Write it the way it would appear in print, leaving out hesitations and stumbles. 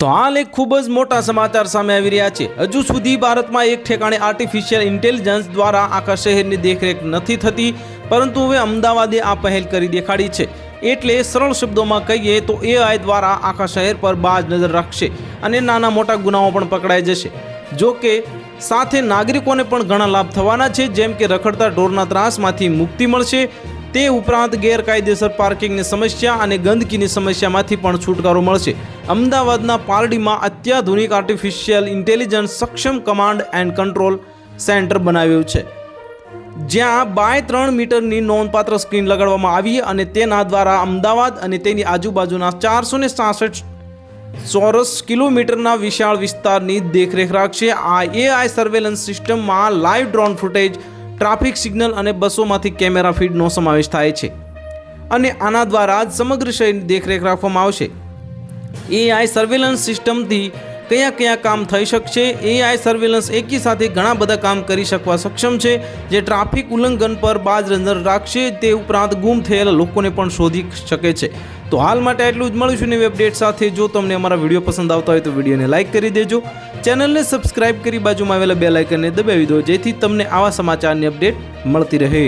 તો હાલ એક ખૂબ જ મોટા સમાચાર સામે આવી રહ્યા છે। હજુ સુધી ભારતમાં એક ઠેકાણે આર્ટિફિશિયલ ઇન્ટેલિજન્સ દ્વારા આખા શહેરની દેખરેખ નથી થતી, પરંતુ હવે અમદાવાદે આ પહેલ કરી દેખાડી છે। એટલે સરળ શબ્દોમાં કહીએ તો AI દ્વારા આખા શહેર પર બાજ નજર રાખશે અને નાના મોટા ગુનાઓ પણ પકડાઈ જશે। જો કે સાથે નાગરિકોને પણ ઘણા લાભ થવાના છે, જેમ કે રખડતા ઢોરના ત્રાસમાંથી મુક્તિ મળશે, તે ઉપરાંત ગેરકાયદેસર પાર્કિંગની સમસ્યા અને ગંદકીની સમસ્યામાંથી પણ છુટકારો મળશે। અમદાવાદના પાલડીમાં અત્યાધુનિક આર્ટિફિશિયલ ઇન્ટેલિજન્સ સક્ષમ કમાન્ડ એન્ડ કંટ્રોલ સેન્ટર બનાવ્યું છે, જ્યાં 2x3 મીટરની નોંધપાત્ર સ્ક્રીન લગાડવામાં આવી અને તેના દ્વારા અમદાવાદ અને તેની આજુબાજુના 466 ચોરસ કિલોમીટરના વિશાળ વિસ્તારની દેખરેખ રાખશે। આ AI સર્વેલન્સ સિસ્ટમમાં live drone footage, traffic signal અને બસોમાંથી કેમેરા ફીડનો સમાવેશ થાય છે અને આના દ્વારા જ સમગ્ર શહેરની દેખરેખ રાખવામાં આવશે। AI સર્વેલન્સ સિસ્ટમથી કયા કામ થઈ શકશે? AI સર્વેલન્સ એકી સાથે ઘણા બધા કામ કરી શકવા સક્ષમ છે, જે ટ્રાફિક ઉલ્લંઘન પર બાજ નજર રાખશે, તે ઉપરાંત ગુમ થયેલા લોકોને પણ શોધી શકે છે। તો હાલ માટે આટલું જ। મળીશું નવી અપડેટ સાથે। જો તમને અમારા વિડીયો પસંદ આવતા હોય તો વિડીયોને લાઇક કરી દેજો, ચેનલને સબસ્ક્રાઇબ કરી બાજુમાં આવેલા બેલ આઇકનને દબાવી દો, જેથી તમને આવા સમાચારની અપડેટ મળતી રહે।